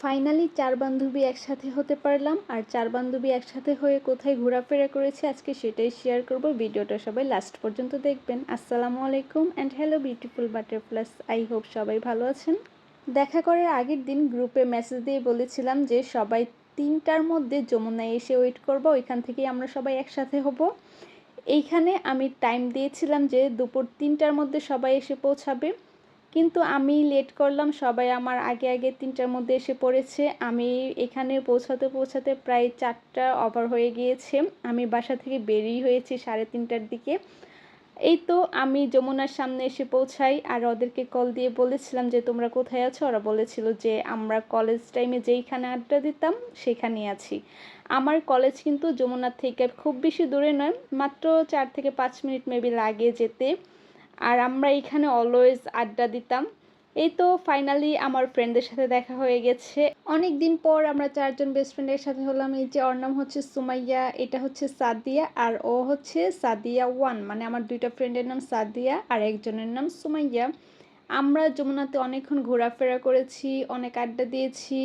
Finally 4 বান্ধবী একসাথে হতে পারলাম। আর 4 বান্ধবী একসাথে হয়ে কোথায় ঘোরাফেরা করেছি আজকে সেটাই শেয়ার করব। ভিডিওটা সবাই লাস্ট পর্যন্ত দেখবেন। আসসালামু আলাইকুম and hello beautiful butterflies. I hope সবাই ভালো আছেন। দেখা করার আগের দিন গ্রুপে মেসেজ দিয়ে বলেছিলাম যে সবাই 3টার মধ্যে যমুনায় এসে ওয়েট করব, ওইখান থেকেই আমরা সবাই একসাথে হব। এইখানে আমি টাইম দিয়েছিলাম যে দুপুর 3টার মধ্যে সবাই এসে পৌঁছাবে, কিন্তু আমি লেট করলাম। সবাই আমার আগে আগে 3টার মধ্যে এসে পড়েছে। আমি এখানে পৌঁছাতে পৌঁছাতে প্রায় 4টা ওভার হয়ে গিয়েছে। আমি বাসা থেকে বেরিয়ে হয়েছি 3:30টার দিকে। এই তো আমি যমুনার সামনে এসে পৌঁছাই আর ওদেরকে কল দিয়ে বলেছিলাম যে তোমরা কোথায় আছো। ওরা বলেছিল যে আমরা কলেজ টাইমে যেইখানে আড্ডা দিতাম সেখানেই আছি। আমার কলেজ কিন্তু যমুনার থেকে খুব বেশি দূরে নয়, মাত্র 4 থেকে 5 মিনিট মেবি লাগে যেতে। আর আমরা এখানে অলওয়েজ আড্ডা দিতাম। এই তো ফাইনালি আমার ফ্রেন্ডদের সাথে দেখা হয়ে গেছে। অনেক দিন পর আমরা 4জন বেস্ট ফ্রেন্ডের সাথে হলাম। এই যে ওর নাম হচ্ছে সুমাইয়া, এটা হচ্ছে সাদিয়া, আর ও হচ্ছে সাদিয়া 1। মানে আমার 2টা ফ্রেন্ডের নাম সাদিয়া আর একজনের নাম সুমাইয়া। আমরা যমুনাতে অনেকক্ষণ ঘোরাফেরা করেছি, অনেক আড্ডা দিয়েছি,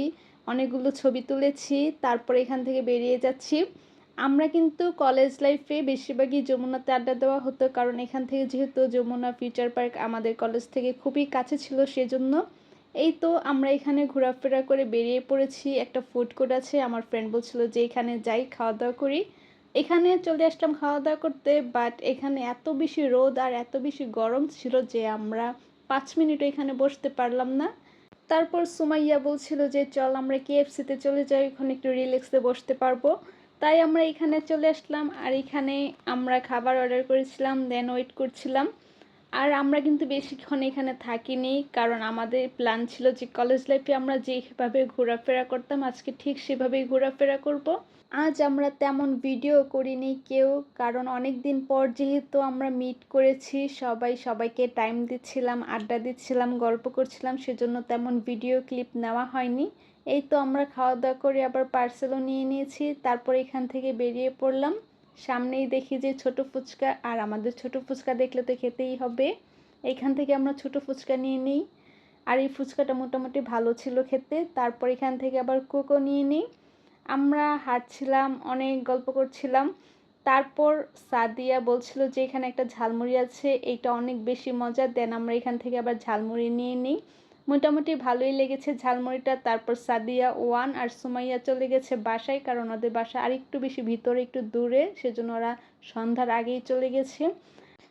অনেকগুলো ছবি তুলেছি, তারপর এখান থেকে বেরিয়ে যাচ্ছি। আমরা কিন্তু কলেজ লাইফে বেশিরভাগই যমুনাতে আড্ডা দেওয়া হতো, কারণ এখান থেকে যেহেতু যমুনা ফিউচার পার্ক আমাদের কলেজ থেকে খুবই কাছে ছিল, সেজন্য। এই তো আমরা এখানে ঘোরাফেরা করে বেরিয়ে পড়েছি। একটা ফুড কোর্ট আছে, আমার ফ্রেন্ড বলছিল যে এখানে যাই খাওয়া দাওয়া করি। এখানে চলে আসলাম খাওয়া দাওয়া করতে, বাট এখানে এত বেশি রোদ আর এত বেশি গরম ছিল যে আমরা 5 মিনিট এখানে বসতে পারলাম না। তারপর সুমাইয়া বলছিল যে চল আমরা কেএফসিতে চলে যাই, ওখানে একটু রিল্যাক্সে বসতে পারবো। তাই আমরা এখানে চলে আসলাম আর এখানে আমরা খাবার অর্ডার করেছিলাম, দেন ওয়েট করছিলাম। আর আমরা কিন্তু বেশিক্ষণ এখানে থাকিনি, কারণ আমাদের প্ল্যান ছিল যে কলেজ লাইফে আমরা যেভাবে ঘোরাফেরা করতাম আজকে ঠিক সেভাবেই ঘোরাফেরা করব। আজ আমরা তেমন ভিডিও করিনি কেউ, কারণ অনেক দিন পর যেহেতু আমরা মিট করেছি, সবাই সবাইকে টাইম দিচ্ছিলাম, আড্ডা দিচ্ছিলাম, গল্প করছিলাম, সেজন্য তেমন ভিডিও ক্লিপ নেওয়া হয়নি। এই তো আমরা খাওয়া দাওয়া করে আবার পার্সেলও নিয়ে নিয়েছি, তারপর এখান থেকে বেরিয়ে পড়লাম। সামনেই দেখি যে ছোট ফুচকা, আর আমাদের ছোট ফুচকা দেখলে তো খেতেই হবে। এখান থেকে আমরা ছোট ফুচকা নিয়ে নিই, আর এই ফুচকাটা মোটামুটি ভালো ছিল খেতে। তারপর এখান থেকে আবার কোকো নিয়ে নিই। আমরা হাঁটছিলাম, অনেক গল্প করছিলাম। তারপর সাদিয়া বলছিল যে এখানে একটা ঝালমুড়ি আছে, এইটা অনেক বেশি মজা। দেন আমরা এখান থেকে আবার ঝালমুড়ি নিয়ে নিই। মোটামুটি ভালোই লেগেছে ঝালমুড়িটা। তারপর সাদিয়া 1 আর সুমাইয়া চলে গেছে বাসায়, কারণ ওদের বাসা আর একটু বেশি ভিতরে, একটু দূরে, সেজন্য ওরা সন্ধ্যার আগেই চলে গেছে।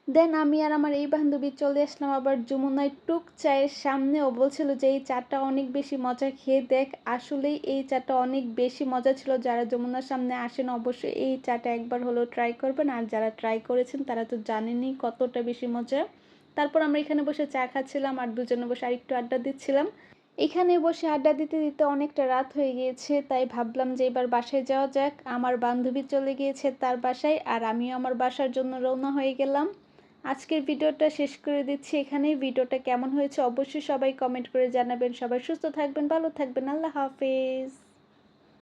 দেন আমি আর আমার এই বান্ধবী চলে আসলাম আবার যমুনায় টুক চায়ের সামনে। ও বলছিল যে এই চাটা অনেক বেশি মজা, খেয়ে দেখ। আসলেই এই চাটা অনেক বেশি মজা ছিল। যারা যমুনার সামনে আসেন অবশ্যই এই চাটা একবার হলেও ট্রাই করবেন, আর যারা ট্রাই করেছেন তারা তো জানেনই কতটা বেশি মজা। তারপর আমরা এখানে বসে চা খাচ্ছিলাম আর দুজনে বসে আরেকটু আড্ডা দিচ্ছিলাম। এখানে বসে আড্ডা দিতে দিতে অনেকটা রাত হয়ে গিয়েছে, তাই ভাবলাম যে এবার বাসায় যাওয়া যাক। আমার বান্ধবী চলে গিয়েছে তার বাসায়, আর আমিও আমার বাসার জন্য রওনা হয়ে গেলাম। আজকের ভিডিওটা শেষ করে দিচ্ছি এখানেই। ভিডিওটা কেমন হয়েছে অবশ্যই সবাই কমেন্ট করে জানাবেন। সবাই সুস্থ থাকবেন, ভালো থাকবেন। আল্লাহ হাফেজ।